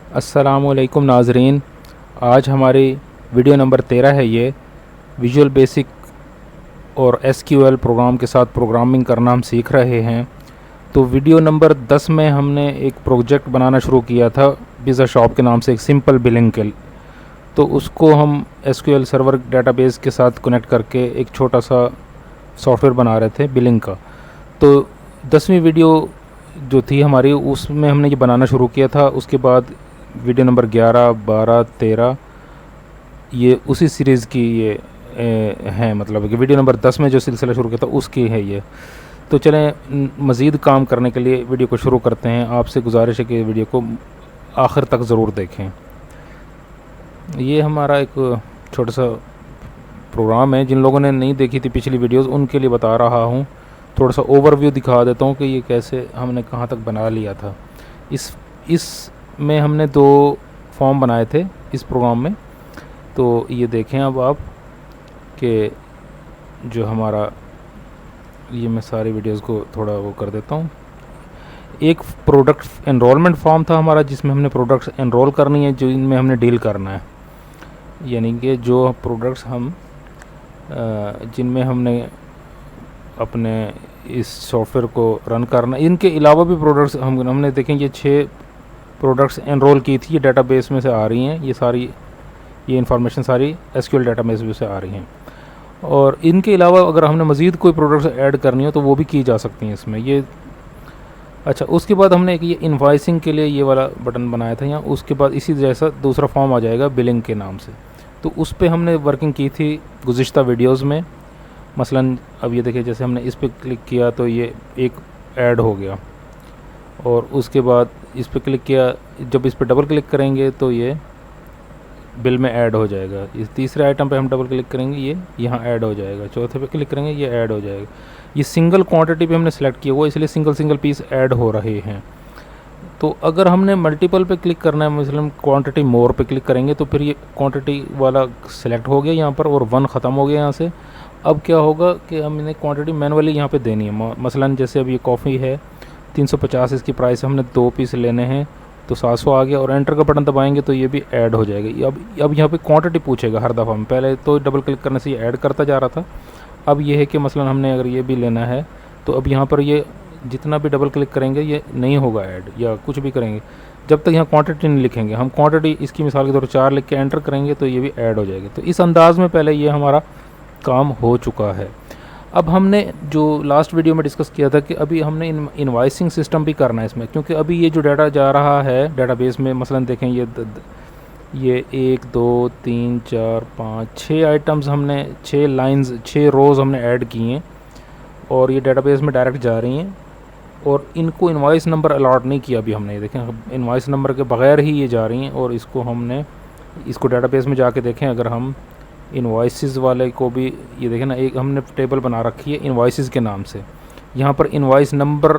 अस्सलामुअलैकुम नाज़रीन। आज हमारी वीडियो नंबर 13 है। ये विजुअल बेसिक और एसक्यूएल प्रोग्राम के साथ प्रोग्रामिंग करना हम सीख रहे हैं। तो वीडियो नंबर 10 में हमने एक प्रोजेक्ट बनाना शुरू किया था पिज़्ज़ा शॉप के नाम से, एक सिंपल बिलिंग के। तो उसको हम एसक्यूएल सर्वर डेटाबेस के साथ कनेक्ट करके एक छोटा सा सॉफ्टवेयर बना रहे थे बिलिंग का। तो 10वीं वीडियो जो थी हमारी, उसमें हमने ये बनाना शुरू किया था। उसके बाद वीडियो नंबर 11, 12, 13 ये उसी सीरीज़ की ये हैं, मतलब कि वीडियो नंबर 10 में जो सिलसिला शुरू किया था उसकी है ये। तो चलें, मज़ीद काम करने के लिए वीडियो को शुरू करते हैं। आपसे गुजारिश है कि वीडियो को आखिर तक ज़रूर देखें। ये हमारा एक छोटा सा प्रोग्राम है। जिन लोगों ने नहीं देखी थी पिछली वीडियोस, उनके लिए बता रहा हूँ। थोड़ा सा ओवरव्यू दिखा देता हूँ कि ये कैसे हमने कहाँ तक बना लिया था। इस में हमने 2 फॉर्म बनाए थे इस प्रोग्राम में। तो ये देखें अब आप कि जो हमारा, ये मैं सारी वीडियोस को थोड़ा वो कर देता हूँ। एक प्रोडक्ट एनरोलमेंट फॉर्म था हमारा, जिसमें हमने प्रोडक्ट्स एनरोल करनी है, जो इनमें हमने डील करना है। यानी कि जो प्रोडक्ट्स हम जिनमें हमने अपने इस सॉफ्टवेयर को रन करना, इनके अलावा भी प्रोडक्ट्स हमने देखें। ये 6 प्रोडक्ट्स एनरोल की थी, ये डाटाबेस में से आ रही हैं। ये सारी ये इन्फॉर्मेशन सारी एसक्यूएल डाटाबेस में से आ रही हैं। और इनके अलावा अगर हमने मज़ीद कोई प्रोडक्ट्स ऐड करनी हो तो वो भी की जा सकती हैं इसमें। ये अच्छा, उसके बाद हमने एक ये इन्वाइसिंग के लिए ये वाला बटन बनाया था यहाँ। उसके बाद इसी जैसा दूसरा फॉर्म आ जाएगा बिलिंग के नाम से। तो उस पर हमने वर्किंग की थी गुज़िश्ता वीडियोज़ में। मसलन अब ये देखिए, जैसे हमने इस पर क्लिक किया तो ये एक ऐड हो गया, और उसके बाद इस पर क्लिक किया, जब इस पर डबल क्लिक करेंगे तो ये बिल में ऐड हो जाएगा। इस तीसरे आइटम पे हम डबल क्लिक करेंगे, ये यहाँ ऐड हो जाएगा। चौथे पे क्लिक करेंगे, ये ऐड हो जाएगा। ये सिंगल क्वांटिटी पे हमने सेलेक्ट किया हुआ, इसलिए सिंगल सिंगल पीस ऐड हो रहे हैं। तो अगर हमने मल्टीपल पे क्लिक करना है, मतलब क्वांटिटी मोर पे क्लिक करेंगे, तो फिर ये क्वांटिटी वाला सिलेक्ट हो गया यहाँ पर और 1 ख़त्म हो गया यहाँ से। अब क्या होगा कि हमने क्वांटिटी मैनुअली यहाँ पे देनी है। मसलन जैसे अब ये कॉफ़ी है 350 इसकी प्राइस, हमने 2 पीस लेने हैं तो 700 आ गया, और एंटर का बटन दबाएंगे तो ये भी ऐड हो जाएगा। अब यहाँ पे क्वांटिटी पूछेगा हर दफ़ा में। पहले तो डबल क्लिक करने से ये ऐड करता जा रहा था। अब ये है कि मसलन हमने अगर ये भी लेना है तो अब यहाँ पर ये जितना भी डबल क्लिक करेंगे ये नहीं होगा ऐड, या कुछ भी करेंगे जब तक यहाँ क्वांटिटी नहीं लिखेंगे। हम क्वांटिटी इसकी मिसाल के तौर पर 4 लिख के एंटर करेंगे तो ये भी ऐड हो जाएगी। तो इस अंदाज़ में पहले ये हमारा काम हो चुका है। अब हमने जो लास्ट वीडियो में डिस्कस किया था कि अभी हमने इनवाइसिंग सिस्टम भी करना है इसमें, क्योंकि अभी ये जो डाटा जा रहा है डेटाबेस में, मसलन देखें ये 1, 2, 3, 4, 5, 6 आइटम्स हमने, 6 लाइंस, 6 रोज़ हमने ऐड किए हैं, और ये डेटाबेस में डायरेक्ट जा रही हैं। और इनको इनवाइस नंबर अलॉट नहीं किया अभी हमने। ये देखें, इनवाइस नंबर के बगैर ही ये जा रही हैं। और इसको डेटाबेस में जाके देखें, अगर हम इनवाइसेस वाले को भी, ये देखें ना, एक हमने टेबल बना रखी है इनवाइसेस के नाम से। यहाँ पर इनवाइस नंबर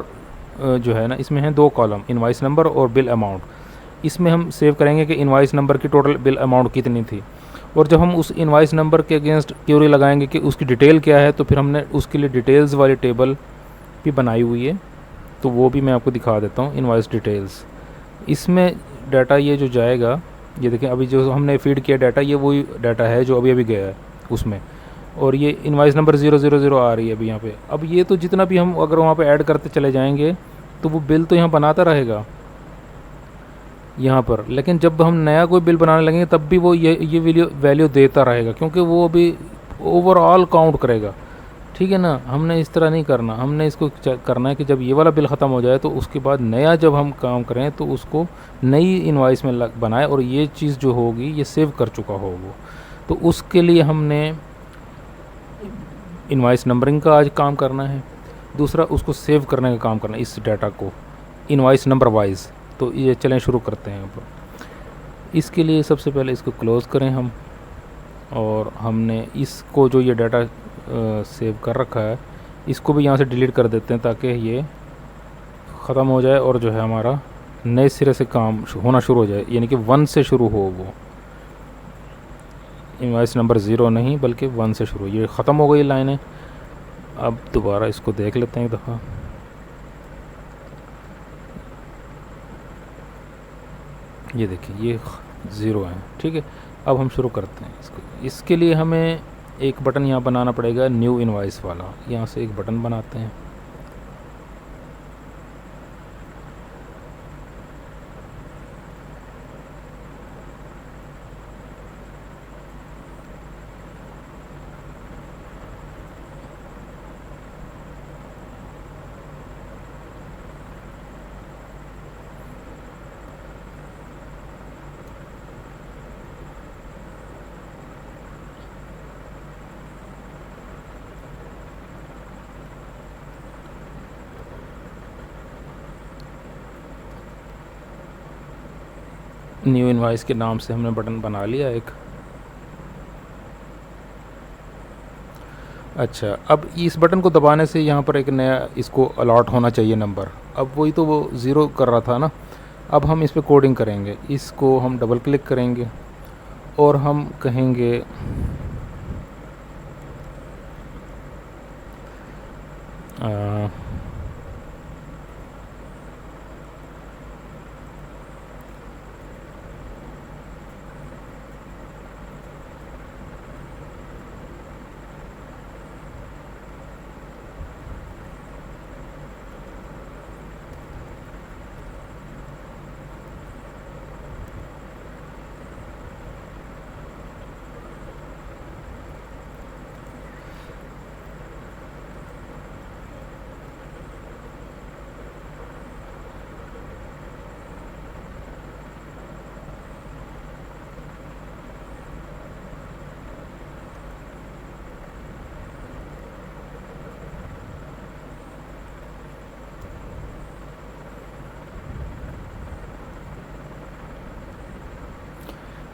जो है ना, इसमें है 2 कॉलम, इनवाइस नंबर और बिल अमाउंट। इसमें हम सेव करेंगे कि इनवाइस नंबर की टोटल बिल अमाउंट कितनी थी। और जब हम उस इनवाइस नंबर के अगेंस्ट क्यूरी लगाएंगे कि उसकी डिटेल क्या है, तो फिर हमने उसके लिए डिटेल्स वाली टेबल भी बनाई हुई है। तो वो भी मैं आपको दिखा देता हूँ, इनवाइस डिटेल्स। इसमें डाटा ये जो जाएगा, ये देखें, अभी जो हमने फीड किया डाटा, ये वही डाटा है जो अभी गया है उसमें। और ये इनवाइस नंबर 000 आ रही है अभी यहाँ पे। अब ये तो जितना भी हम अगर वहाँ पे ऐड करते चले जाएंगे तो वो बिल तो यहाँ बनाता रहेगा यहाँ पर। लेकिन जब हम नया कोई बिल बनाने लगेंगे तब भी वो ये वैल्यू देता रहेगा, क्योंकि वो अभी ओवरऑल काउंट करेगा। ठीक है ना। हमने इस तरह नहीं करना। हमने इसको करना है कि जब ये वाला बिल ख़त्म हो जाए तो उसके बाद नया जब हम काम करें तो उसको नई इनवाइस में बनाए, और ये चीज़ जो होगी ये सेव कर चुका हो वो। तो उसके लिए हमने इनवाइस नंबरिंग का आज काम करना है। दूसरा, उसको सेव करने का काम करना है, इस डाटा को इनवाइस नंबर वाइज। तो ये चलें शुरू करते हैं। अब इसके लिए सबसे पहले इसको क्लोज़ करें हम, और हमने इसको जो ये डाटा सेव कर रखा है इसको भी यहाँ से डिलीट कर देते हैं, ताकि ये ख़त्म हो जाए और जो है हमारा नए सिरे से काम होना शुरू हो जाए, यानी कि 1 से शुरू हो वो। इनवाइस नंबर 0 नहीं बल्कि 1 से शुरू। ये ख़त्म हो गई लाइनें। अब दोबारा इसको देख लेते हैं एक दफ़ा। ये देखिए ये 0 है, ठीक है। अब हम शुरू करते हैं इसको। इसके लिए हमें एक बटन यहाँ बनाना पड़ेगा, न्यू इनवॉइस वाला। यहाँ से एक बटन बनाते हैं। न्यू इनवॉइस के नाम से हमने बटन बना लिया एक। अच्छा, अब इस बटन को दबाने से यहाँ पर एक नया इसको अलॉट होना चाहिए नंबर। अब वही तो वो 0 कर रहा था ना। अब हम इस पर कोडिंग करेंगे। इसको हम डबल क्लिक करेंगे और हम कहेंगे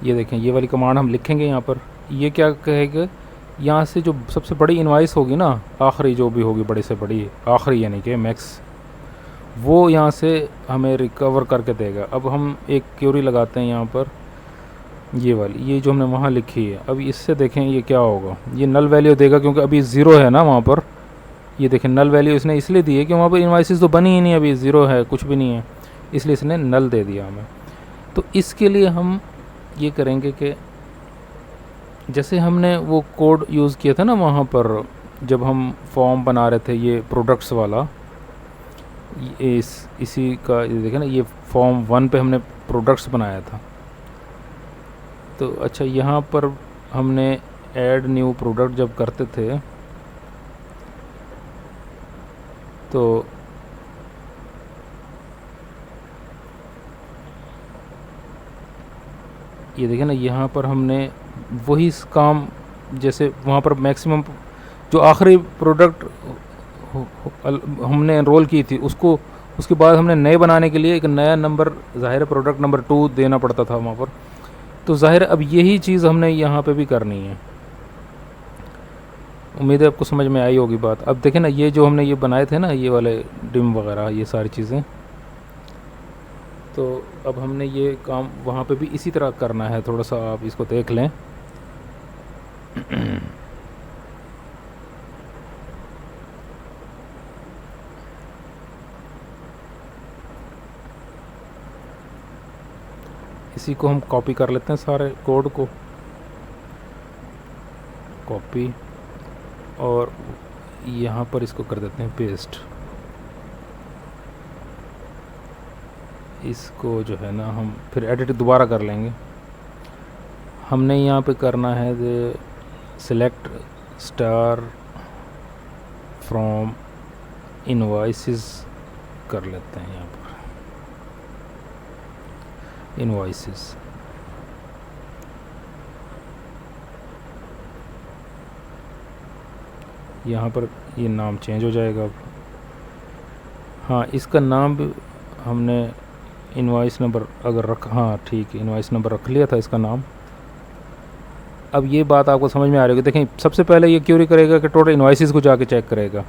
ये देखें, ये वाली कमांड हम लिखेंगे यहाँ पर। ये क्या कहेगा, यहाँ से जो सबसे बड़ी इनवाइस होगी ना, आखिरी जो भी होगी बड़े से बड़ी आखिरी यानी कि मैक्स, वो यहाँ से हमें रिकवर करके देगा। अब हम एक क्यूरी लगाते हैं यहाँ पर, ये वाली, ये जो हमने वहाँ लिखी है। अब इससे देखें ये क्या होगा, ये नल वैल्यू देगा क्योंकि अभी 0 है ना वहाँ पर। ये देखें नल वैल्यू इसने इसलिए दी है कि वहाँ पर इनवाइसेस तो बनी ही नहीं, अभी 0 है, कुछ भी नहीं है, इसलिए इसने नल दे दिया हमें। तो इसके लिए हम ये करेंगे कि जैसे हमने वो कोड यूज़ किया था ना वहाँ पर जब हम फॉर्म बना रहे थे, ये प्रोडक्ट्स वाला, इसी का ये देखें ना, ये फॉर्म 1 पे हमने प्रोडक्ट्स बनाया था। तो अच्छा, यहाँ पर हमने ऐड न्यू प्रोडक्ट जब करते थे तो ये देखें ना, यहाँ पर हमने वही काम, जैसे वहाँ पर मैक्सिमम जो आखिरी प्रोडक्ट हमने एनरोल की थी उसको, उसके बाद हमने नए बनाने के लिए एक नया नंबर, ज़ाहिर प्रोडक्ट नंबर 2 देना पड़ता था वहाँ पर। तो ज़ाहिर अब यही चीज़ हमने यहाँ पे भी करनी है। उम्मीद है आपको समझ में आई होगी बात। अब देखें ना, ये जो हमने ये बनाए थे ना, ये वाले डिम वगैरह, ये सारी चीज़ें, तो अब हमने ये काम वहाँ पे भी इसी तरह करना है। थोड़ा सा आप इसको देख लें। इसी को हम कॉपी कर लेते हैं, सारे कोड को कॉपी, और यहाँ पर इसको कर देते हैं पेस्ट। इसको जो है ना हम फिर एडिट दोबारा कर लेंगे। हमने यहाँ पे करना है सिलेक्ट स्टार फ्रॉम इनवॉइसेस कर लेते हैं यहाँ पर, इनवॉइसेस। यहाँ पर ये नाम चेंज हो जाएगा अब। हाँ, इसका नाम भी हमने इनवॉइस नंबर अगर रख, हाँ ठीक है, इनवॉइस नंबर रख लिया था इसका नाम। अब ये बात आपको समझ में आ रही होगी। देखें, सबसे पहले ये क्यूरी करेगा कि टोटल इनवॉइसेस को जाके चेक करेगा।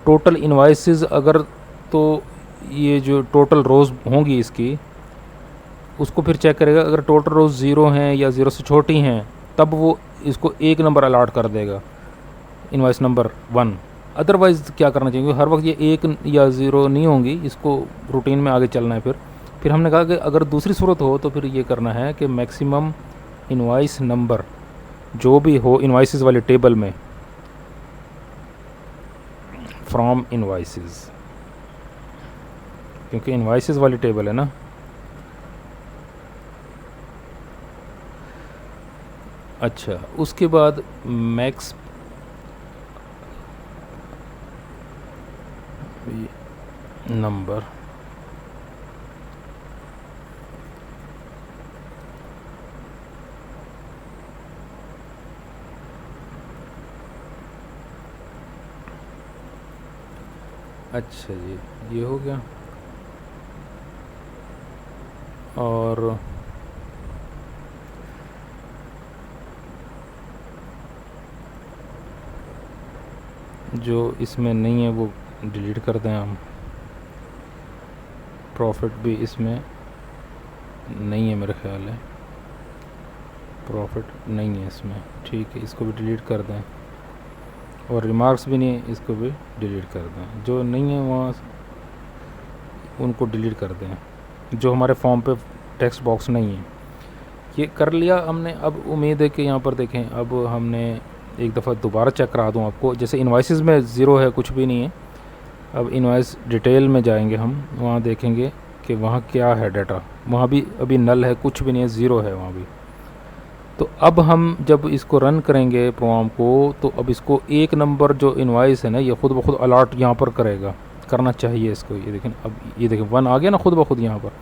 टोटल इनवॉइसेस अगर, तो ये जो टोटल रोज़ होंगी इसकी, उसको फिर चेक करेगा। अगर टोटल रोज़ 0 हैं या 0 से छोटी हैं तब वो इसको एक नंबर अलॉट कर देगा, इनवॉइस नंबर 1। अदरवाइज़ क्या करना चाहिए, हर वक्त ये 1 या 0 नहीं होंगी, इसको रूटीन में आगे चलना है फिर। फिर हमने कहा कि अगर दूसरी सूरत हो तो फिर ये करना है कि मैक्सिमम इनवाइस नंबर जो भी हो इनवाइसेस वाले टेबल में फ्रॉम इनवाइसेस, क्योंकि इनवाइसेस वाली टेबल है ना। अच्छा, उसके बाद मैक्स नंबर अच्छा जी, ये हो गया। और जो इसमें नहीं है वो डिलीट कर दें हम। प्रॉफिट भी इसमें नहीं है मेरे ख्याल है, प्रॉफिट नहीं है इसमें, ठीक है, इसको भी डिलीट कर दें। और रिमार्क्स भी नहीं है, इसको भी डिलीट कर दें। जो नहीं है वहाँ उनको डिलीट कर दें, जो हमारे फॉर्म पे टेक्स्ट बॉक्स नहीं है। ये कर लिया हमने। अब उम्मीद है कि यहाँ पर देखें, अब हमने एक दफ़ा दोबारा चेक करा दूँ आपको। जैसे इनवाइसेस में ज़ीरो है, कुछ भी नहीं है। अब इनवाइस डिटेल में जाएंगे हम, वहाँ देखेंगे कि वहाँ क्या है डाटा। वहाँ भी अभी नल है, कुछ भी नहीं है, ज़ीरो है वहाँ भी। तो अब हम जब इसको रन करेंगे प्रोग्राम को, तो अब इसको एक नंबर जो इनवाइस है ना, ये खुद ब खुद अलॉट यहाँ पर करेगा, करना चाहिए इसको। ये देखें, अब ये देखें 1 आ गया ना खुद ब खुद यहाँ पर।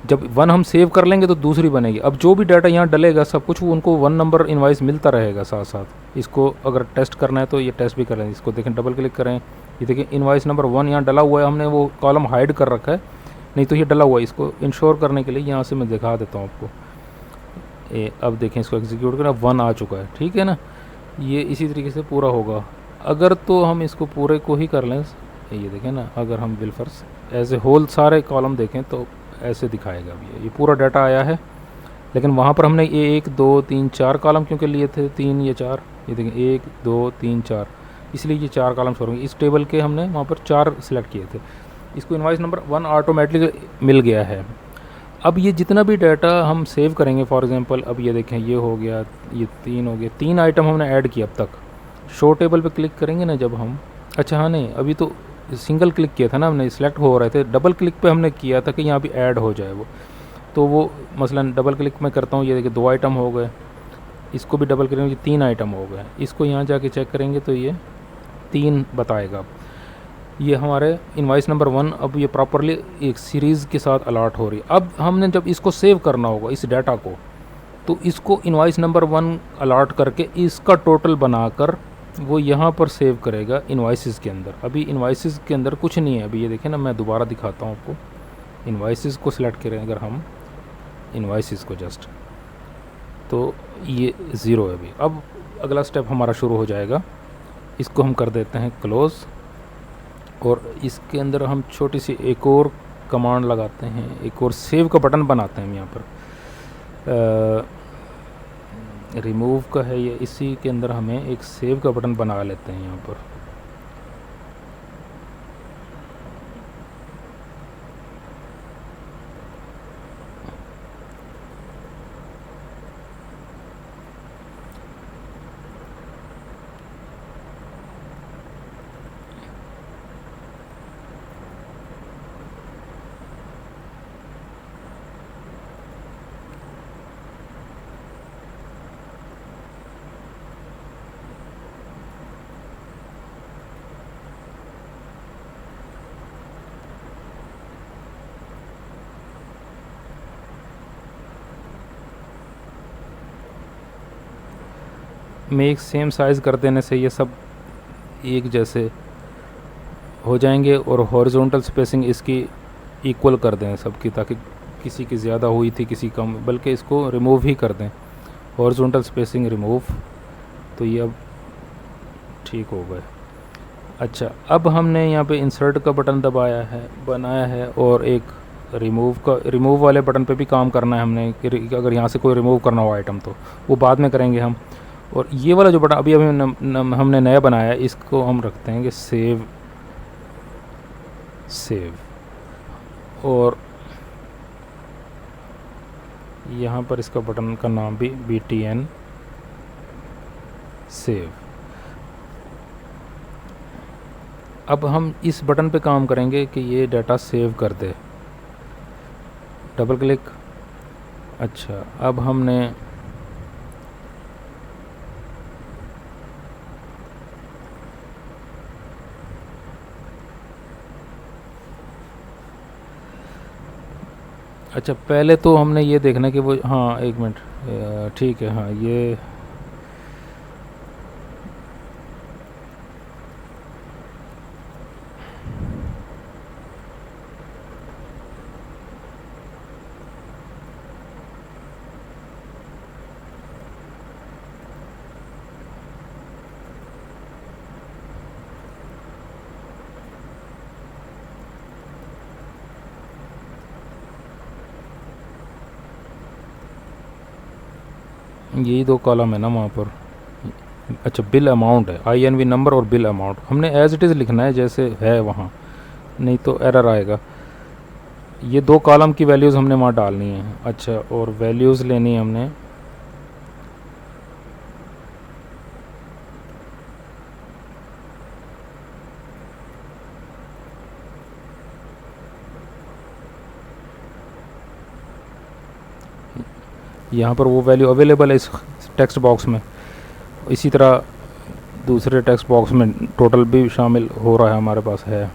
जब 1 हम सेव कर लेंगे तो दूसरी बनेगी। अब जो भी डाटा यहाँ डलेगा सब कुछ वो उनको 1 नंबर इनवाइस मिलता रहेगा साथ साथ। इसको अगर टेस्ट करना है तो ये टेस्ट भी कर लेंगे। इसको देखें, डबल क्लिक करें, ये देखें इनवाइस नंबर 1 यहाँ डला हुआ है। हमने वो कॉलम हाइड कर रखा है, नहीं तो ये डला हुआ है। इसको इंश्योर करने के लिए यहाँ से मैं दिखा देता हूँ आपको। अब देखें, इसको एग्जीक्यूट करें, 1 आ चुका है, ठीक है ना। ये इसी तरीके से पूरा होगा। अगर तो हम इसको पूरे को ही कर लें, ये देखें ना, अगर हम बिलफर्स एज ए होल सारे कॉलम देखें तो ऐसे दिखाएगा। अभी ये पूरा डाटा आया है, लेकिन वहाँ पर हमने ये 1 2 3 4 कॉलम क्योंकि लिए थे, 3 या 4, ये देखें 1 2 3 4, इसलिए ये 4 कॉलम शो होंगे। इस टेबल के हमने वहाँ पर 4 सिलेक्ट किए थे। इसको इनवाइस नंबर 1 ऑटोमेटिकली मिल गया है। अब ये जितना भी डाटा हम सेव करेंगे, फॉर एग्जांपल अब ये देखें, ये हो गया, ये 3 हो गया, 3 आइटम हमने ऐड किया अब तक। शो टेबल पे क्लिक करेंगे ना जब हम, अच्छा हाँ नहीं, अभी तो सिंगल क्लिक किया था ना हमने, सिलेक्ट हो रहे थे। डबल क्लिक पे हमने किया था कि यहाँ भी ऐड हो जाए वो, तो वो मसलन डबल क्लिक मैं करता हूँ, ये देखिए 2 आइटम हो गए। इसको भी डबल करेंगे, 3 आइटम हो गए। इसको यहाँ जाके चेक करेंगे तो ये 3 बताएगा। ये हमारे इनवाइस नंबर 1 अब ये प्रॉपरली एक सीरीज़ के साथ अलॉट हो रही है। अब हमने जब इसको सेव करना होगा इस डाटा को, तो इसको इनवाइस नंबर 1 अलॉट करके इसका टोटल बनाकर वो यहाँ पर सेव करेगा इनवाइसेस के अंदर। अभी इनवाइसेस के अंदर कुछ नहीं है। अभी ये देखें ना, मैं दोबारा दिखाता हूँ आपको। इनवाइसेस को सिलेक्ट करें अगर हम, इनवाइसेस को जस्ट, तो ये 0 है अभी। अब अगला स्टेप हमारा शुरू हो जाएगा। इसको हम कर देते हैं क्लोज़, और इसके अंदर हम छोटी सी एक और कमांड लगाते हैं, एक और सेव का बटन बनाते हैं। यहाँ पर रिमूव का है ये, इसी के अंदर हमें एक सेव का बटन बना लेते हैं यहाँ पर। में एक सेम साइज़ कर देने से ये सब एक जैसे हो जाएंगे, और हॉरिजॉन्टल स्पेसिंग इसकी इक्वल कर दें सबकी, ताकि किसी की ज़्यादा हुई थी किसी कम, बल्कि इसको रिमूव ही कर दें, हॉरिजॉन्टल स्पेसिंग रिमूव। तो ये अब ठीक हो गए। अच्छा, अब हमने यहाँ पे इंसर्ट का बटन दबाया है, बनाया है, और एक रिमूव वाले बटन पे भी काम करना है हमने, कि अगर यहाँ से कोई रिमूव करना हो आइटम तो वो बाद में करेंगे हम। और ये वाला जो बटन अभी हमने नया बनाया है, इसको हम रखते हैं कि सेव। और यहाँ पर इसका बटन का नाम भी BTN सेव। अब हम इस बटन पे काम करेंगे कि ये डाटा सेव कर दे। Double click. अच्छा, अब हमने अच्छा पहले तो हमने ये देखना कि वो, हाँ एक मिनट, ठीक है, हाँ ये यही दो कॉलम है ना वहाँ पर। अच्छा, बिल अमाउंट है, INV नंबर और बिल अमाउंट हमने एज इट इज़ लिखना है जैसे है वहाँ, नहीं तो एरर आएगा। ये दो कॉलम की वैल्यूज़ हमने वहाँ डालनी है। अच्छा, और वैल्यूज़ लेनी है हमने, यहाँ पर वो वैल्यू अवेलेबल है इस टेक्स्ट बॉक्स में। इसी तरह दूसरे टेक्स्ट बॉक्स में टोटल भी शामिल हो रहा है, हमारे पास है।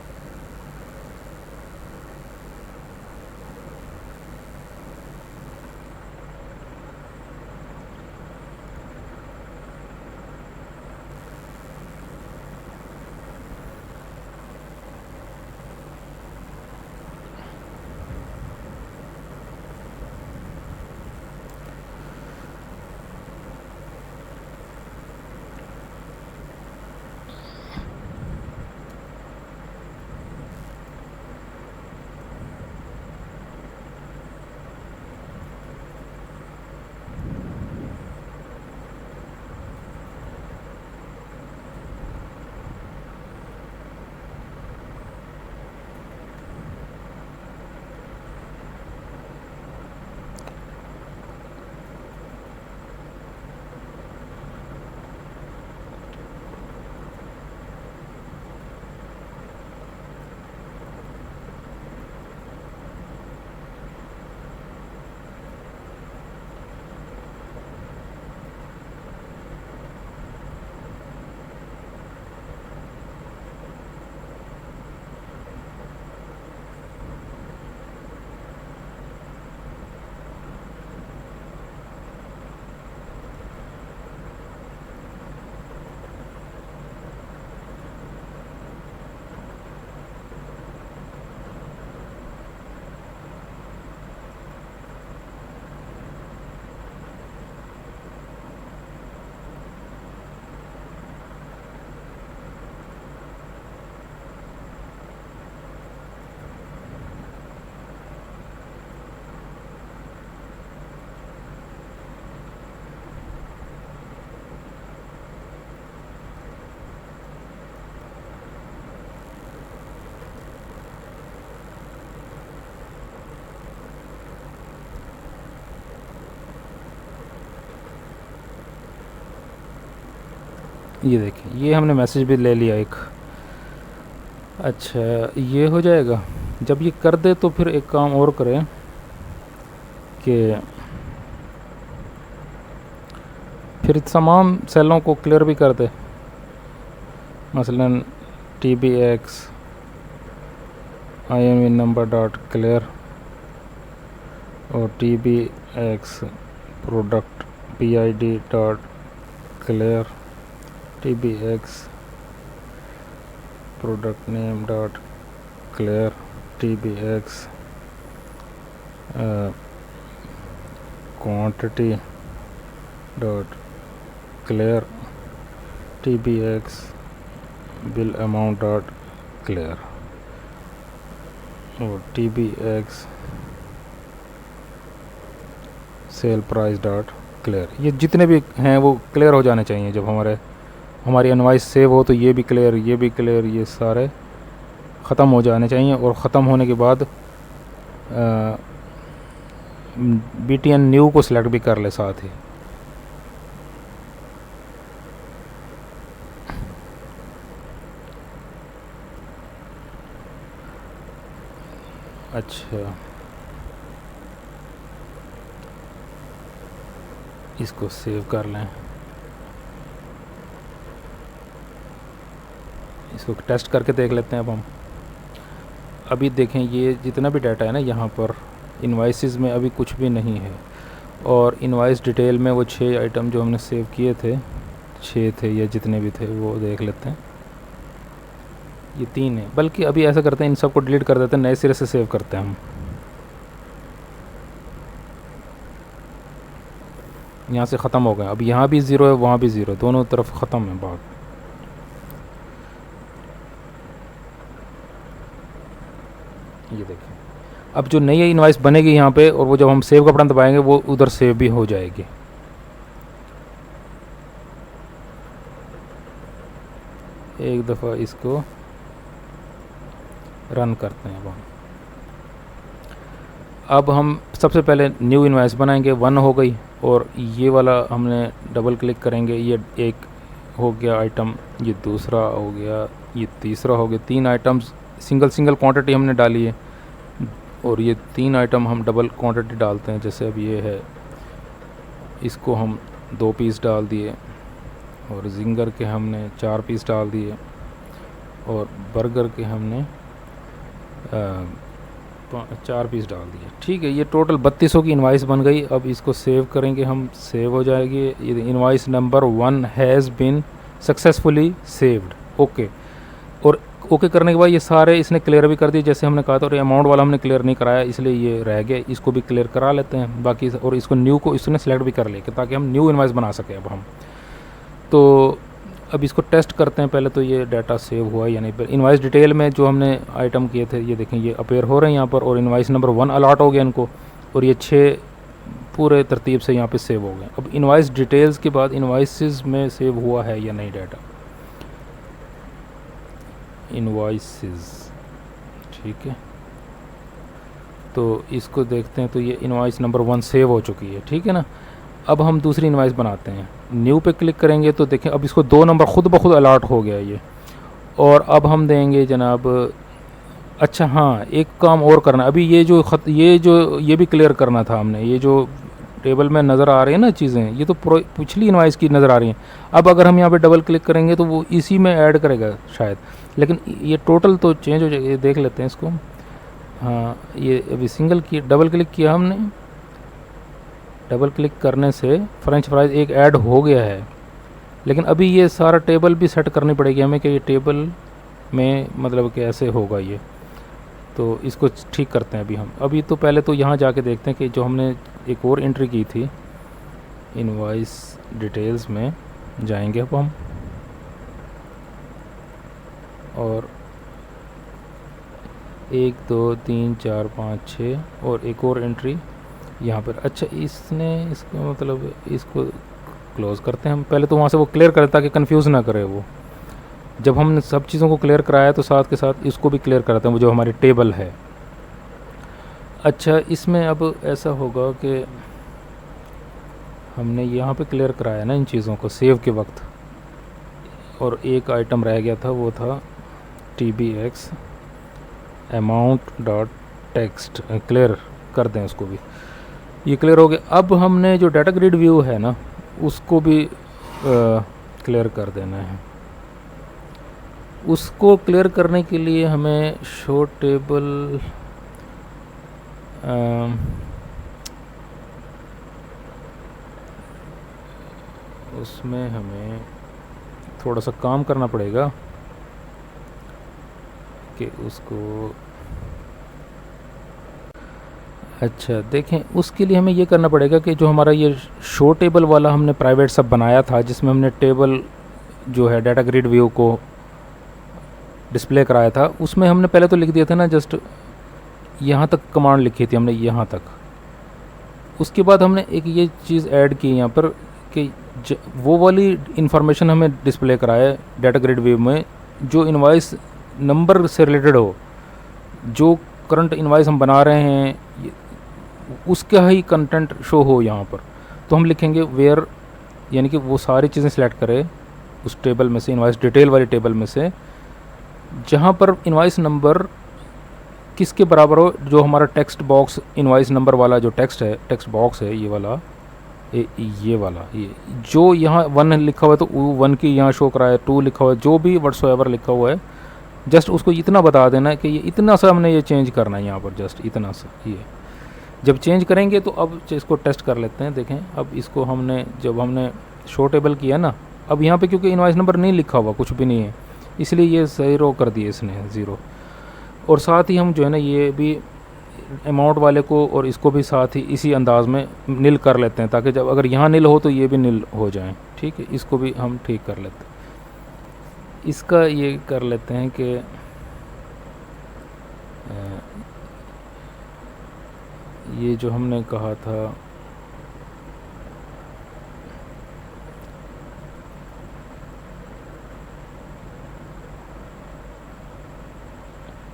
ये देखिए, ये हमने मैसेज भी ले लिया एक। अच्छा, ये हो जाएगा। जब ये कर दे तो फिर एक काम और करें कि फिर तमाम सेलों को क्लियर भी कर दे। मसलन TBX INV number dot clear और TBX product PID dot clear, TBX product name dot clear, TBX quantity dot clear, TBX bill amount dot clear और TBX sale price dot clear. ये जितने भी हैं वो क्लियर हो जाने चाहिए। जब हमारी इनवॉइस सेव हो तो ये भी क्लियर, ये भी क्लियर, ये सारे ख़त्म हो जाने चाहिए। और ख़त्म होने के बाद BTN न्यू को सिलेक्ट भी कर ले साथ ही। अच्छा, इसको सेव कर लें, इसको टेस्ट करके देख लेते हैं। अब हम अभी देखें ये जितना भी डाटा है ना यहाँ पर इनवाइसेस में अभी कुछ भी नहीं है, और इनवाइस डिटेल में वो 6 आइटम जो हमने सेव किए थे, 6 थे या जितने भी थे वो देख लेते हैं। ये 3 है, बल्कि अभी ऐसा करते हैं इन सबको डिलीट कर देते हैं, नए सिरे से सेव करते हैं हम। यहाँ से ख़त्म हो गया, अब यहाँ भी 0 है वहाँ भी 0, दोनों तरफ ख़त्म है बात। ये देखें, अब जो नई इनवाइस बनेगी यहाँ पे, और वो जब हम सेव का बटन दबाएंगे वो उधर सेव भी हो जाएगी। एक दफ़ा इसको रन करते हैं। अब हम सबसे पहले न्यू इनवाइस बनाएंगे, 1 हो गई, और ये वाला हमने डबल क्लिक करेंगे, ये एक हो गया आइटम, ये दूसरा हो गया, ये तीसरा हो गया। 3 आइटम्स सिंगल क्वांटिटी हमने डाली है, और ये 3 आइटम हम डबल क्वांटिटी डालते हैं। जैसे अब ये है, इसको हम 2 पीस डाल दिए, और जिंगर के हमने 4 पीस डाल दिए, और बर्गर के हमने 4 पीस डाल दिए। ठीक है, ये टोटल 3200 की इनवाइस बन गई। अब इसको सेव करेंगे हम, सेव हो जाएगी। ये invoice number 1 has been successfully saved. Okay, और ओके करने के बाद ये सारे इसने क्लियर भी कर दिए जैसे हमने कहा था, और अमाउंट वाला हमने क्लियर नहीं कराया इसलिए ये रह गया, इसको भी क्लियर करा लेते हैं बाकी। और इसको न्यू को इसने सेलेक्ट भी कर ले ताकि हम न्यू इनवाइस बना सकें। अब हम तो अब इसको टेस्ट करते हैं पहले, तो ये डाटा सेव हुआ या नहीं। इनवाइस डिटेल में जो हमने आइटम किए थे ये देखें, ये अपेयर हो रहे हैं यहाँ पर, और इनवाइस नंबर 1 अलॉट हो गया इनको, और ये 6 पूरे तरतीब से यहाँ पे सेव हो गए। अब इनवाइस डिटेल्स के बाद इनवाइसेस में सेव हुआ है या नहीं डाटा, इनवाइसेस, ठीक है, तो इसको देखते हैं। तो ये इनवाइस नंबर 1 सेव हो चुकी है, ठीक है ना। अब हम दूसरी इनवाइस बनाते हैं, न्यू पे क्लिक करेंगे तो देखें अब इसको 2 नंबर खुद ब खुद अलॉट हो गया ये। और अब हम देंगे जनाब, अच्छा हाँ, एक काम और करना, अभी ये भी क्लियर करना था हमने। ये जो टेबल में नज़र आ रही है ना चीज़ें, ये तो पिछली इनवाइस की नज़र आ रही हैं। अब अगर हम यहाँ पे डबल क्लिक करेंगे तो वो इसी में ऐड करेगा शायद, लेकिन ये टोटल तो चेंज हो जाएगा। ये देख लेते हैं इसको। हाँ, ये अभी डबल क्लिक किया हमने, डबल क्लिक करने से फ्रेंच फ्राइज़ एक ऐड हो गया है, लेकिन अभी ये सारा टेबल भी सेट करनी पड़ेगी हमें कि ये टेबल में मतलब कैसे होगा ये। तो इसको ठीक करते हैं अभी हम। अभी तो पहले तो यहाँ जाके देखते हैं कि जो हमने एक और एंट्री की थी इनवाइस डिटेल्स में जाएंगे अब हम, और 1 2 3 4 5 6 और एक और एंट्री यहाँ पर। अच्छा, इसको मतलब इसको क्लोज़ करते हैं हम पहले, तो वहाँ से वो क्लियर करें ताकि कंफ्यूज ना करे वो। जब हमने सब चीज़ों को क्लियर कराया तो साथ के साथ इसको भी क्लियर कराते हैं, वो जो हमारी टेबल है। अच्छा, इसमें अब ऐसा होगा कि हमने यहाँ पे क्लियर कराया ना इन चीज़ों को सेव के वक्त, और एक आइटम रह गया था, वो था TBX amount dot text, clear कर दें उसको भी। ये क्लियर हो गया। अब हमने जो डाटा ग्रिड व्यू है ना उसको भी क्लियर कर देना है। उसको क्लियर करने के लिए हमें शो टेबल उसमें हमें थोड़ा सा काम करना पड़ेगा कि उसको, अच्छा देखें, उसके लिए हमें ये करना पड़ेगा कि जो हमारा ये शो टेबल वाला हमने प्राइवेट सब बनाया था जिसमें हमने टेबल जो है डाटा ग्रिड व्यू को डिस्प्ले कराया था, उसमें हमने पहले तो लिख दिया था ना, जस्ट यहाँ तक कमांड लिखी थी हमने, यहाँ तक। उसके बाद हमने एक ये चीज़ ऐड की यहाँ पर कि वो वाली इंफॉर्मेशन हमें डिस्प्ले कराए डाटा ग्रिड व्यू में जो इनवाइस नंबर से रिलेटेड हो, जो करंट इनवाइस हम बना रहे हैं उसका ही कंटेंट शो हो यहाँ पर। तो हम लिखेंगे वेयर, यानी कि वो सारी चीज़ें सेलेक्ट करें उस टेबल में से, इनवाइस डिटेल वाली टेबल में से, जहाँ पर इनवाइस नंबर किसके बराबर हो, जो हमारा टेक्स्ट बॉक्स इनवाइस नंबर वाला जो टेक्स्ट बॉक्स है ये वाला, ये वाला, ये जो यहाँ 1 लिखा हुआ है तो 1 की यहाँ शो करा है, 2 लिखा हुआ है, जो भी व्हाट्सएवर लिखा हुआ है, जस्ट उसको इतना बता देना है कि ये इतना सा हमने ये चेंज करना है यहाँ पर, जस्ट इतना सा। ये जब चेंज करेंगे तो अब इसको टेस्ट कर लेते हैं। देखें अब इसको जब हमने शो टेबल किया ना, अब यहाँ पे क्योंकि इनवाइस नंबर नहीं लिखा हुआ, कुछ भी नहीं है, इसलिए ये 0 कर दिए इसने, 0। और साथ ही हम जो है ना ये भी अमाउंट वाले को और इसको भी साथ ही इसी अंदाज में नील कर लेते हैं, ताकि जब अगर यहाँ नील हो तो ये भी नील हो जाए। ठीक है, इसको भी हम ठीक कर लेते हैं। इसका ये कर लेते हैं कि ये जो हमने कहा था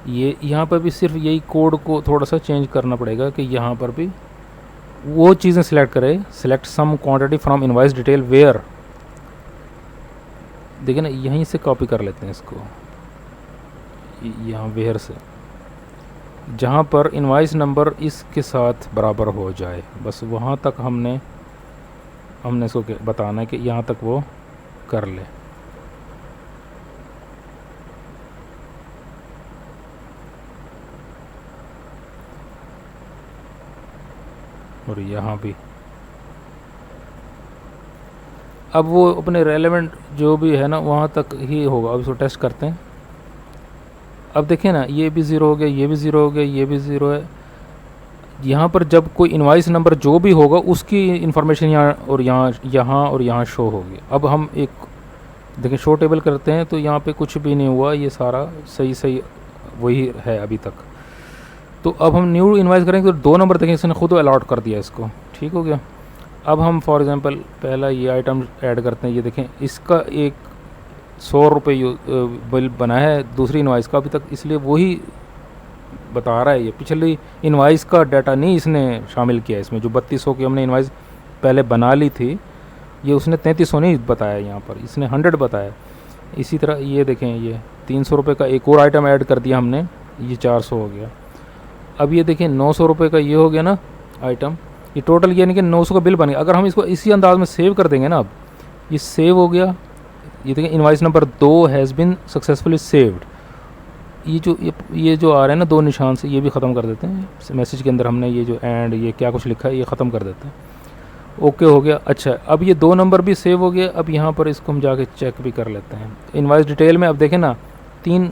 ये यहाँ पर भी सिर्फ यही कोड को थोड़ा सा चेंज करना पड़ेगा कि यहाँ पर भी वो चीज़ें सिलेक्ट करें, select some quantity from invoice detail where. देखिए ना, यहीं से कॉपी कर लेते हैं इसको, यहाँ वेयर से, जहाँ पर इनवाइस नंबर इसके साथ बराबर हो जाए, बस वहाँ तक हमने इसको बताना है कि यहाँ तक वो कर ले। और यहाँ भी अब वो अपने रेलेवेंट जो भी है ना वहाँ तक ही होगा। अब इसको टेस्ट करते हैं। अब देखें ना, ये भी 0 हो गया, ये भी 0 हो गया, ये भी 0 है। यहाँ पर जब कोई इनवाइस नंबर जो भी होगा उसकी इन्फॉर्मेशन यहाँ और यहाँ शो होगी। अब हम एक देखें शो टेबल करते हैं तो यहाँ पे कुछ भी नहीं हुआ, ये सारा सही वही है अभी तक। तो अब हम न्यू इनवाइस करेंगे तो 2 नंबर देखें, इसने खुद अलॉट कर दिया इसको, ठीक हो गया। अब हम फॉर एग्जांपल पहला ये आइटम ऐड करते हैं। ये देखें इसका एक 100 रुपये बिल बना है दूसरी इनवाइस का अभी तक, इसलिए वही बता रहा है। ये पिछली इनवाइस का डाटा नहीं इसने शामिल किया इसमें, जो 3200 की हमने इनवाइस पहले बना ली थी, ये उसने 3300 नहीं बताया, यहाँ पर इसने 100 बताया। इसी तरह ये देखें, ये 300 रुपये का एक और आइटम ऐड कर दिया हमने, ये 400 हो गया। अब ये देखें 900 रुपये का ये हो गया ना आइटम, ये टोटल यानी कि 900 का बिल बन गया। अगर हम इसको इसी अंदाज में सेव कर देंगे ना, अब ये सेव हो गया। ये देखें invoice number 2 has been successfully saved. ये जो आ रहे हैं ना 2 निशान से, ये भी ख़त्म कर देते हैं मैसेज के अंदर। हमने ये जो एंड ये क्या कुछ लिखा है ये ख़त्म कर देते हैं। ओके हो गया। अच्छा, अब ये 2 नंबर भी सेव हो गया। अब यहाँ पर इसको हम जाके चेक भी कर लेते हैं इनवाइस डिटेल में। अब देखें ना 3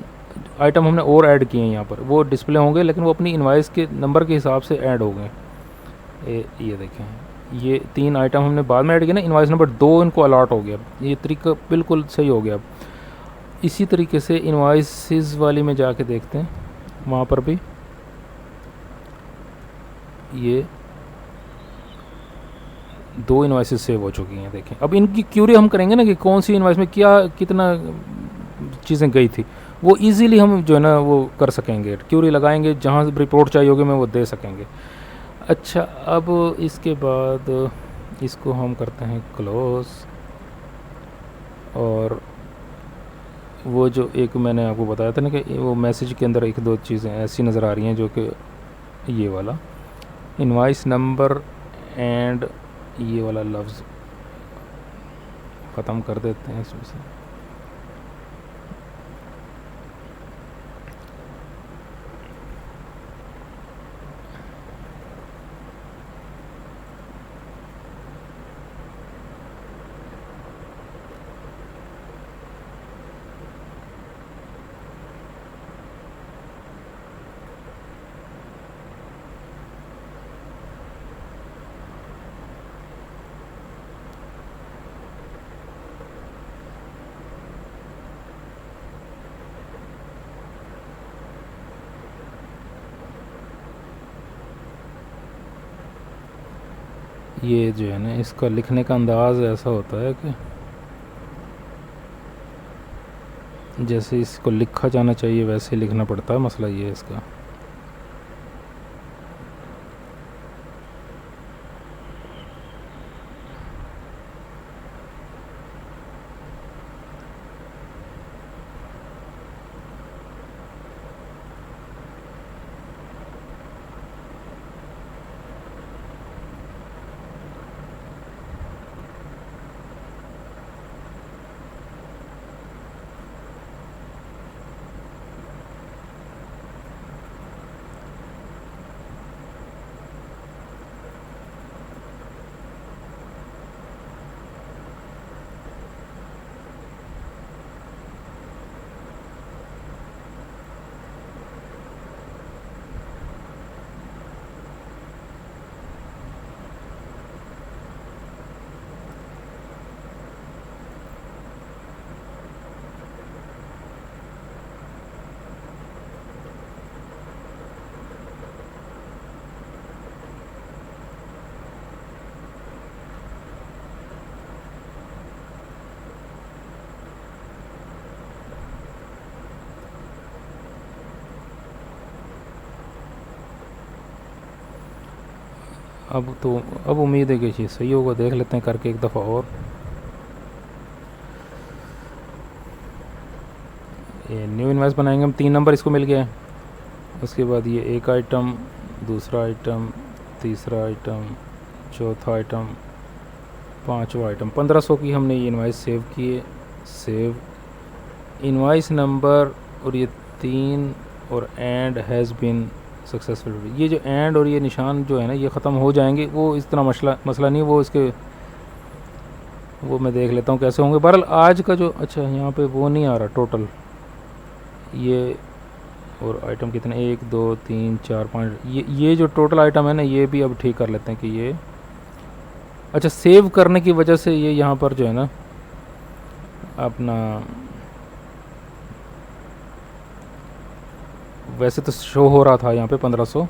आइटम हमने और ऐड किए हैं यहाँ पर, वो डिस्प्ले होंगे लेकिन वो अपनी इनवाइस के नंबर के हिसाब से ऐड हो गए। ये देखें, ये 3 आइटम हमने बाद में ऐड किए ना, इनवाइस नंबर 2 इनको अलॉट हो गया। ये तरीका बिल्कुल सही हो गया। अब इसी तरीके से इनवाइसेस वाली में जाके देखते हैं, वहाँ पर भी ये 2 इनवाइसेस सेव हो चुकी हैं। देखें अब इनकी क्यूरी हम करेंगे ना कि कौन सी इनवाइस में क्या कितना चीज़ें गई थी, वो इजीली हम जो है ना वो कर सकेंगे। क्यूरी लगाएंगे, जहाँ रिपोर्ट चाहिए होगी मैं वो दे सकेंगे। अच्छा, अब इसके बाद इसको हम करते हैं क्लोज। और वो जो एक मैंने आपको बताया था ना कि वो मैसेज के अंदर 1-2 चीज़ें ऐसी नज़र आ रही हैं, जो कि ये वाला इनवाइस नंबर एंड ये वाला लफ्ज़ ख़त्म कर देते हैं इसमें से। ये जो है ना इसका लिखने का अंदाज़ ऐसा होता है कि जैसे इसको लिखा जाना चाहिए वैसे लिखना पड़ता है। मसला ये है इसका। अब उम्मीद है कि ये सही होगा। देख लेते हैं करके एक दफ़ा और। ये न्यू इनवॉइस बनाएंगे हम। 3 नंबर इसको मिल गया है। उसके बाद ये एक आइटम, दूसरा आइटम, तीसरा आइटम, चौथा आइटम, पांचवा आइटम। 1500 की हमने ये इनवॉइस सेव की है। सेव इनवॉइस नंबर और ये 3 और एंड हैज़ बीन सक्सेसफुल। ये जो एंड और ये निशान जो है ना ये ख़त्म हो जाएंगे, वो इस तरह मसला नहीं, वो इसके वो मैं देख लेता हूँ कैसे होंगे। बहरहाल आज का जो, अच्छा यहाँ पे वो नहीं आ रहा टोटल, ये और आइटम कितने, 1 2 3 4 5, ये जो टोटल आइटम है ना ये भी अब ठीक कर लेते हैं कि ये, अच्छा सेव करने की वजह से ये यहाँ पर जो है ना अपना, वैसे तो शो हो रहा था यहाँ पे 1500।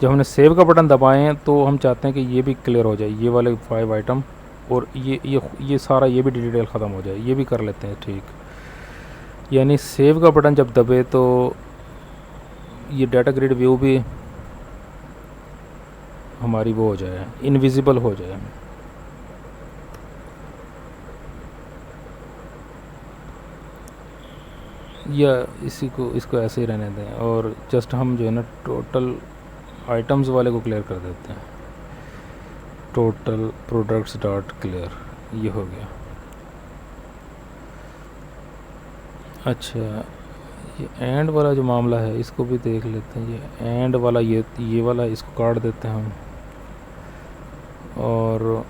जब हमने सेव का बटन दबाए हैं तो हम चाहते हैं कि ये भी क्लियर हो जाए, ये वाले 5 आइटम, और ये सारा ये भी डिटेल ख़त्म हो जाए। ये भी कर लेते हैं ठीक। यानी सेव का बटन जब दबे तो ये डाटा ग्रिड व्यू भी हमारी वो हो जाए, इनविजिबल हो जाए। या इसको ऐसे ही रहने दें और जस्ट हम जो है ना टोटल आइटम्स वाले को क्लियर कर देते हैं। टोटल प्रोडक्ट्स डॉट क्लियर, ये हो गया। अच्छा ये एंड वाला जो मामला है इसको भी देख लेते हैं। ये एंड वाला, ये वाला इसको काट देते हैं हम। और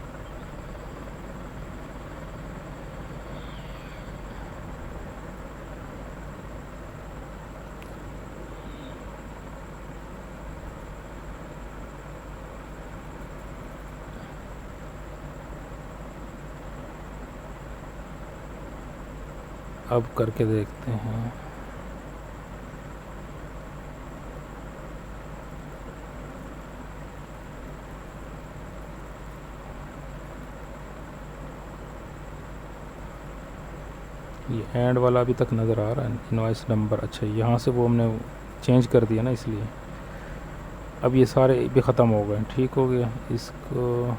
अब करके देखते हैं। ये एंड वाला अभी तक नज़र आ रहा है, इनवॉइस नंबर। अच्छा यहाँ से वो हमने चेंज कर दिया ना, इसलिए अब ये सारे भी ख़त्म हो गए, ठीक हो गया। इसको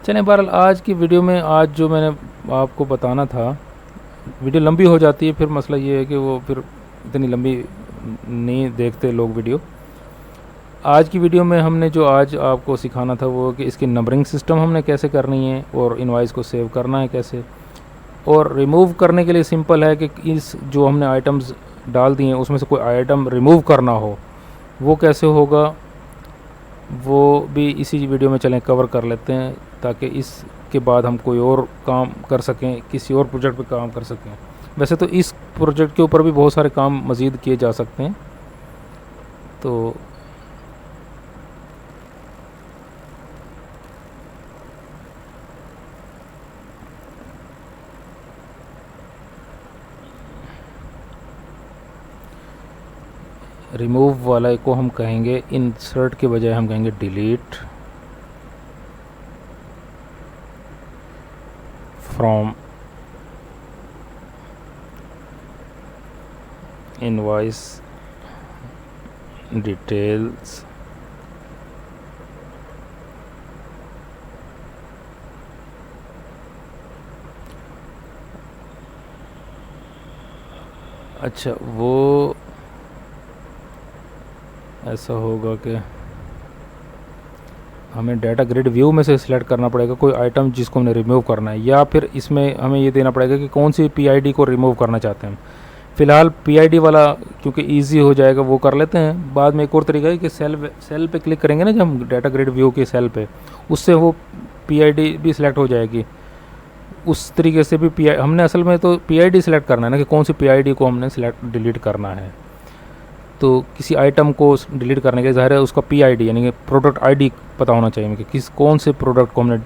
चलें, बहरहाल आज की वीडियो में आज जो मैंने आपको बताना था, वीडियो लंबी हो जाती है, फिर मसला ये है कि वो फिर इतनी लंबी नहीं देखते लोग वीडियो। आज की वीडियो में हमने जो आज आपको सिखाना था वो कि इसकी नंबरिंग सिस्टम हमने कैसे करनी है और इनवॉइस को सेव करना है कैसे, और रिमूव करने के लिए सिंपल है कि इस जो हमने आइटम्स डाल दिए हैं उसमें से कोई आइटम रिमूव करना हो वो कैसे होगा, वो भी इसी वीडियो में चलें कवर कर लेते हैं, ताकि इसके बाद हम कोई और काम कर सकें, किसी और प्रोजेक्ट पे काम कर सकें। वैसे तो इस प्रोजेक्ट के ऊपर भी बहुत सारे काम मज़ीद किए जा सकते हैं। तो रिमूव वाला को हम कहेंगे इंसर्ट के बजाय हम कहेंगे डिलीट फ्रॉम इनवॉइस डिटेल्स अच्छा वो ऐसा होगा कि हमें डाटा ग्रिड व्यू में से सिलेक्ट करना पड़ेगा कोई आइटम जिसको हमने रिमूव करना है, या फिर इसमें हमें ये देना पड़ेगा कि कौन सी पीआईडी को रिमूव करना चाहते हैं। फ़िलहाल पीआईडी वाला क्योंकि इजी हो जाएगा वो कर लेते हैं। बाद में एक और तरीका है कि सेल पे क्लिक करेंगे ना जब हम डाटा ग्रिड व्यू के सेल पे, उससे वो पीआईडी भी सिलेक्ट हो जाएगी। उस तरीके से भी हमने असल में तो पीआईडी सिलेक्ट करना है ना कि कौन सी पीआईडी को हमने डिलीट करना है। तो किसी आइटम को डिलीट करने के ज़ाहिर है उसका पीआईडी यानी कि प्रोडक्ट आईडी पता होना चाहिए कि कौन से प्रोडक्ट को हमने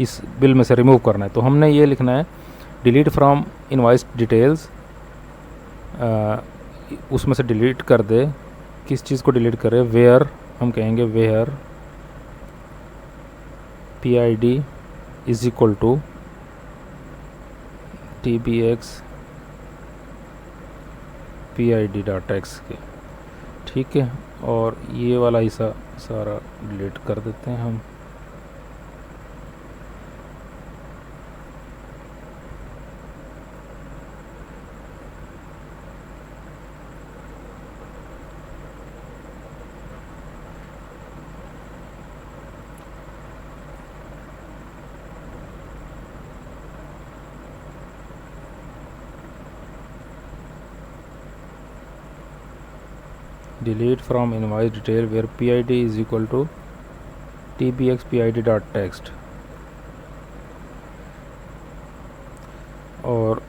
इस बिल में से रिमूव करना है। तो हमने ये लिखना है डिलीट फ्रॉम इनवॉइस डिटेल्स, उसमें से डिलीट कर दे, किस चीज़ को डिलीट करे, वेयर हम कहेंगे where PID is equal to TBX PID dot x के, ठीक है। और ये वाला हिस्सा सारा डिलीट कर देते हैं हम। delete from invoice detail where PID is equal to TBX PID dot text। और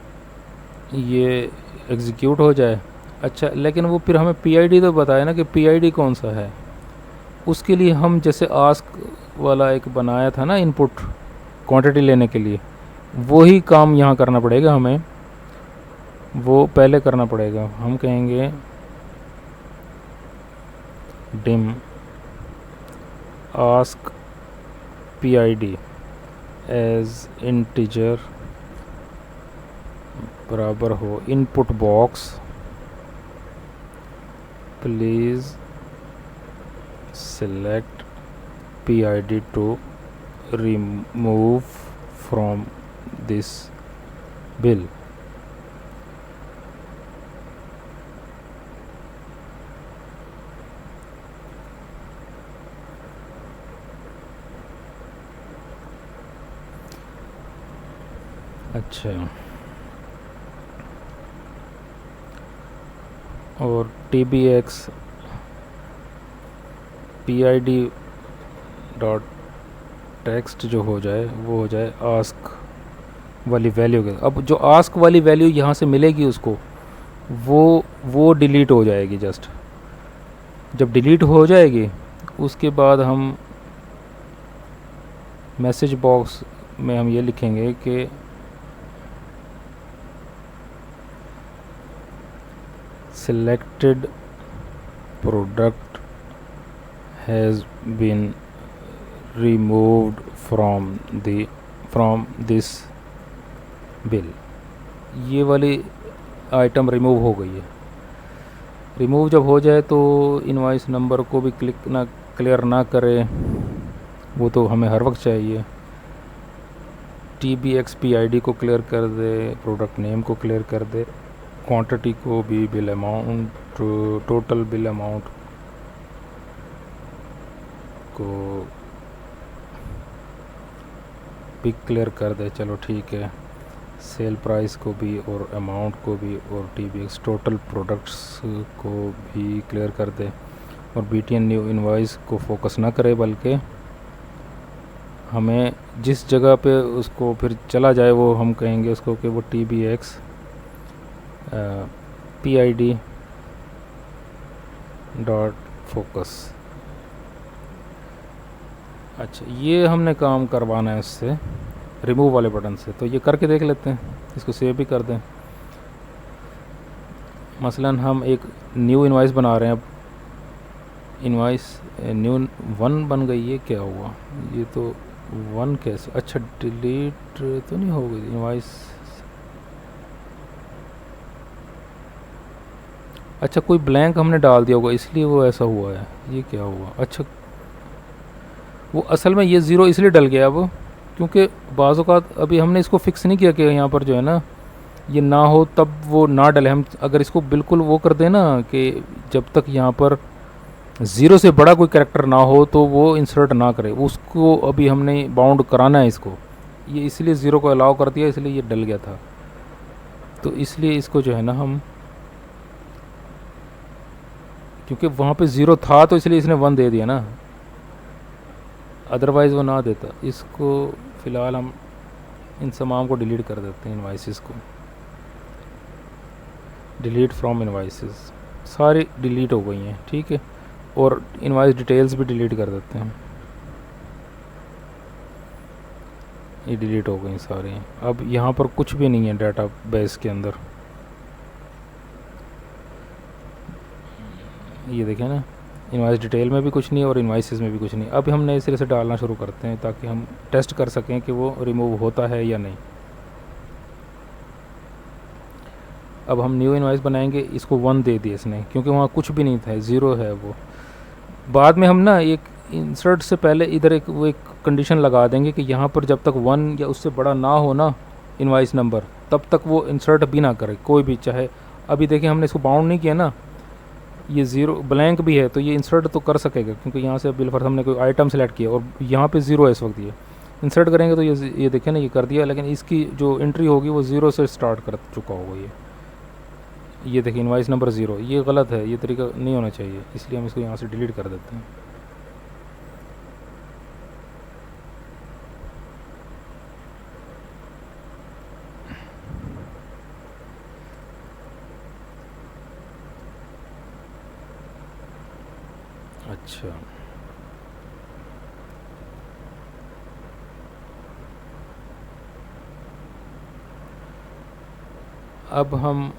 ये एग्जीक्यूट हो जाए। अच्छा, लेकिन वो फिर हमें PID तो बताया ना कि PID कौन सा है। उसके लिए हम जैसे आस्क वाला एक बनाया था ना इनपुट क्वांटिटी लेने के लिए, वही काम यहाँ करना पड़ेगा हमें। वो पहले करना पड़ेगा। हम कहेंगे dim ask PID as integer बराबर हो input box please select PID to remove from this bill। अच्छा, और TBX PID डॉट टेक्स्ट जो हो जाए वो हो जाए आस्क वाली वैल्यू के। अब जो आस्क वाली वैल्यू यहाँ से मिलेगी उसको, वो डिलीट हो जाएगी। जस्ट जब डिलीट हो जाएगी उसके बाद हम मैसेज बॉक्स में हम ये लिखेंगे कि selected product has been removed from this bill। ये वाली आइटम रिमूव हो गई है। रिमूव जब हो जाए तो इनवॉइस नंबर को भी क्लियर ना करे, वो तो हमें हर वक्त चाहिए। TBX PID को क्लियर कर दे, प्रोडक्ट नेम को क्लियर कर दे, क्वांटिटी को भी, bill amount, total bill amount को भी क्लियर कर दे। चलो ठीक है, सेल प्राइस को भी और अमाउंट को भी और TBX टोटल प्रोडक्ट्स को भी क्लियर कर दे। और BTN न्यू इनवॉइस को फोकस ना करे, बल्कि हमें जिस जगह पे उसको फिर चला जाए वो हम कहेंगे उसको कि वो TBX PID डॉट फोकस। अच्छा, ये हमने काम करवाना है इससे, रिमूव वाले बटन से। तो ये करके देख लेते हैं, इसको सेव भी कर दें। मसलन हम एक न्यू इनवॉइस बना रहे हैं। अब इनवॉइस न्यू 1 बन गई है, क्या हुआ? ये तो 1 कैसे? अच्छा, डिलीट तो नहीं हो गई इनवॉइस। अच्छा, कोई ब्लैंक हमने डाल दिया होगा इसलिए वो ऐसा हुआ है। ये क्या हुआ? अच्छा, वो असल में ये ज़ीरो इसलिए डल गया अब, क्योंकि बाज़ औक़ात अभी हमने इसको फिक्स नहीं किया कि यहाँ पर जो है ना ये ना हो, तब वो ना डले। हम अगर इसको बिल्कुल वो कर दें ना कि जब तक यहाँ पर ज़ीरो से बड़ा कोई कैरेक्टर ना हो तो वो इंसर्ट ना करे, उसको अभी हमने बाउंड कराना है इसको। ये इसलिए ज़ीरो को अलाउ कर दिया, इसलिए ये डल गया था। तो इसलिए इसको जो है ना हम, क्योंकि वहाँ पे ज़ीरो था तो इसलिए इसने 1 दे दिया ना, अदरवाइज़ वो ना देता। इसको फ़िलहाल हम इन तमाम को डिलीट कर देते हैं। इनवाइसेस को डिलीट फ्रॉम इनवाइसेस, सारी डिलीट हो गई हैं, ठीक है। और इनवाइस डिटेल्स भी डिलीट कर देते हैं, ये डिलीट हो गई सारी। अब यहाँ पर कुछ भी नहीं है डाटा बेस के अंदर, ये देखें ना, इनवाइस डिटेल में भी कुछ नहीं और इनवाइसेस में भी कुछ नहीं। अब हम नए सिरे से डालना शुरू करते हैं ताकि हम टेस्ट कर सकें कि वो रिमूव होता है या नहीं। अब हम न्यू इनवाइस बनाएंगे, इसको 1 दे दिया इसने क्योंकि वहाँ कुछ भी नहीं था, 0 है वो। बाद में हम ना एक इंसर्ट से पहले इधर एक कंडीशन लगा देंगे कि यहाँ पर जब तक 1 या उससे बड़ा ना हो ना इनवाइस नंबर, तब तक वो इंसर्ट भी ना करे कोई भी, चाहे अभी देखिए हमने इसको बाउंड नहीं किया ना, ये 0 ब्लैंक भी है तो ये इंसर्ट तो कर सकेगा क्योंकि यहाँ से बिल फर्ज हमने कोई आइटम सेलेक्ट किया और यहाँ पे 0 है इस वक्त। ये इंसर्ट करेंगे तो ये देखें ना, ये कर दिया, लेकिन इसकी जो एंट्री होगी वो 0 से स्टार्ट कर चुका होगा। ये देखिए इनवाइस नंबर 0, ये गलत है, ये तरीका नहीं होना चाहिए, इसलिए हम इसको यहाँ से डिलीट कर देते हैं। अच्छा, अब हम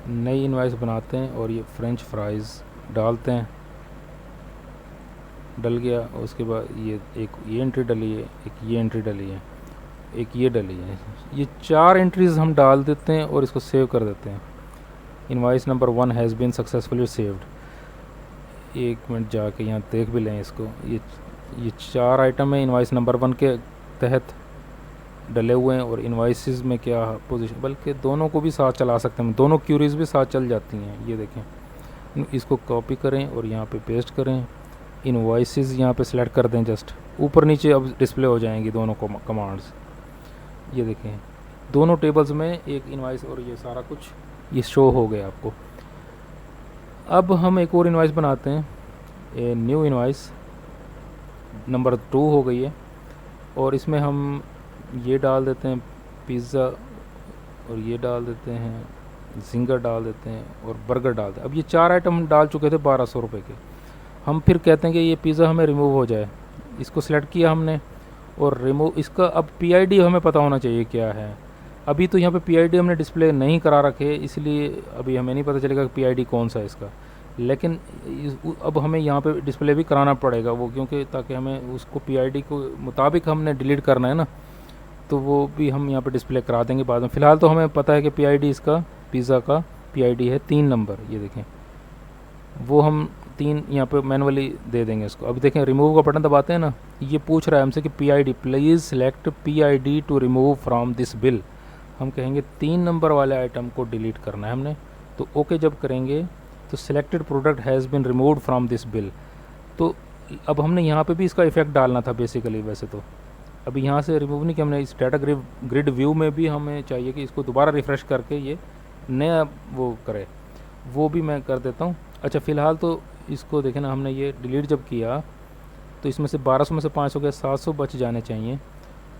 नई इनवाइस बनाते हैं और ये फ्रेंच फ्राइज़ डालते हैं। डल गया, उसके बाद ये एंट्री डली है, एक ये एंट्री डली है, एक ये डली है। ये 4 एंट्रीज़ हम डाल देते हैं और इसको सेव कर देते हैं। Invoice number 1 has been successfully saved. एक मिनट जाके यहाँ देख भी लें इसको। ये 4 आइटम है इनवाइस नंबर 1 के तहत डले हुए हैं और इनवाइसेस में क्या पोजीशन, बल्कि दोनों को भी साथ चला सकते हैं, दोनों क्यूरीज भी साथ चल जाती हैं। ये देखें, इसको कॉपी करें और यहाँ पे पेस्ट करें, इनवाइसेस यहाँ पे सिलेक्ट कर दें, जस्ट ऊपर नीचे अब डिस्प्ले हो जाएंगी दोनों कमांड्स। ये देखें दोनों टेबल्स में एक इनवाइस और ये सारा कुछ ये शो हो गया आपको। अब हम एक और इनवाइस बनाते हैं, न्यू इनवाइस नंबर 2 हो गई है और इसमें हम ये डाल देते हैं पिज़्ज़ा और ये डाल देते हैं जिंगर डाल देते हैं और बर्गर डाल देते हैं। अब ये 4 आइटम हम डाल चुके थे 1200 रुपये के। हम फिर कहते हैं कि ये पिज़्ज़ा हमें रिमूव हो जाए, इसको सिलेक्ट किया हमने और रिमूव, इसका अब पीआईडी हमें पता होना चाहिए क्या है। अभी तो यहाँ पे पीआईडी हमने डिस्प्ले नहीं करा रखे, इसलिए अभी हमें नहीं पता चलेगा कि पीआईडी कौन सा है इसका, लेकिन अब हमें यहाँ पे डिस्प्ले भी कराना पड़ेगा वो, क्योंकि ताकि हमें उसको पीआईडी को मुताबिक हमने डिलीट करना है ना, तो वो भी हम यहाँ पे डिस्प्ले करा देंगे बाद में। फ़िलहाल तो हमें पता है कि पीआईडी इसका पिज़्ज़ा का पीआईडी है 3 नंबर, ये देखें वो हम 3 यहाँ पे मैनुअली दे देंगे इसको। अब देखें रिमूव का बटन दबाते हैं ना, ये पूछ रहा है हमसे कि PID please select PID to remove from this bill. हम कहेंगे 3 नंबर वाले आइटम को डिलीट करना है हमने, तो ओके जब करेंगे तो selected product has been removed from this bill. तो अब हमने यहाँ पे भी इसका इफ़ेक्ट डालना था बेसिकली, वैसे तो अभी यहाँ से रिमूव नहीं किया हमने, इस डाटा ग्रिड व्यू में भी हमें चाहिए कि इसको दोबारा रिफ़्रेश करके ये नया वो करे, वो भी मैं कर देता हूँ। अच्छा फ़िलहाल तो इसको देखें ना, हमने ये डिलीट जब किया तो इसमें से 1200 में से 5 हो गया, 700 बच जाने चाहिए।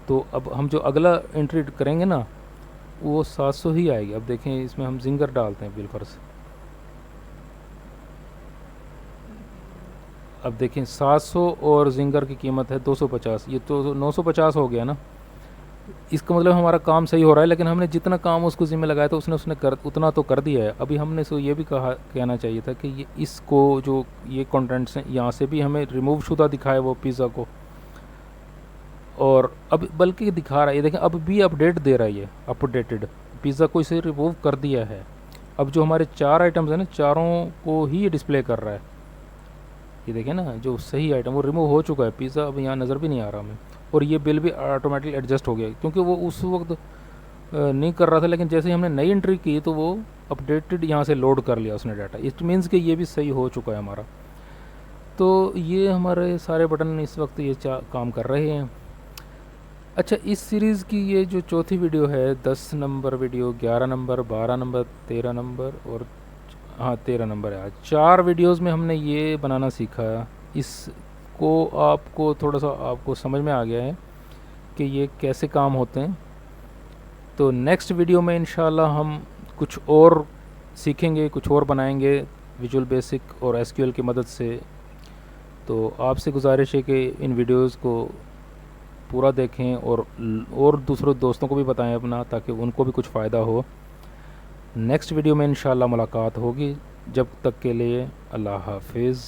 तो अब हम जो अगला एंट्री करेंगे ना वो 700 ही आएगी। अब देखें इसमें हम जिंगर डालते हैं बिलफर्स, अब देखें 700 और जिंगर की कीमत है 250, ये तो 950 हो गया ना। इसका मतलब हमारा काम सही हो रहा है, लेकिन हमने जितना काम उसको ज़िम्मे लगाया था उसने उतना तो कर दिया है। अभी हमने इसको ये भी कहना चाहिए था कि ये इसको जो ये कंटेंट्स हैं यहाँ से भी हमें रिमूव शुदा दिखाए वो पिज़्ज़ा को, और अब बल्कि दिखा रहा है, ये देखें अब भी अपडेट दे रहा है, ये अपडेटेड पिज़्ज़ा को इसे रिमूव कर दिया है। अब जो हमारे 4 आइटम्स हैं ना, चारों को ही ये डिस्प्ले कर रहा है। ये देखें ना, जो सही आइटम वो रिमूव हो चुका है, पिज़्ज़ा अब यहाँ नज़र भी नहीं आ रहा हमें। और ये बिल भी ऑटोमेटिकली एडजस्ट हो गया क्योंकि वो उस वक्त नहीं कर रहा था, लेकिन जैसे ही हमने नई एंट्री की तो वो अपडेटेड यहाँ से लोड कर लिया उसने डाटा। इट मीन्स कि ये भी सही हो चुका है हमारा। तो ये हमारे सारे बटन इस वक्त ये काम कर रहे हैं। अच्छा, इस सीरीज़ की ये जो चौथी वीडियो है, 10 number video, 11 number, 12 number, 13 number और हाँ 13 नंबर है। आज 4 वीडियोज़ में हमने ये बनाना सीखा। इसको आपको थोड़ा सा आपको समझ में आ गया है कि ये कैसे काम होते हैं। तो नेक्स्ट वीडियो में इंशाल्लाह हम कुछ और सीखेंगे, कुछ और बनाएंगे विजुअल बेसिक और एसक्यूएल की मदद से। तो आपसे गुजारिश है कि इन वीडियोज़ को पूरा देखें और दूसरों दोस्तों को भी बताएं अपना, ताकि उनको भी कुछ फ़ायदा हो। नेक्स्ट वीडियो में इंशाल्लाह मुलाकात होगी। जब तक के लिए अल्लाह हाफिज़।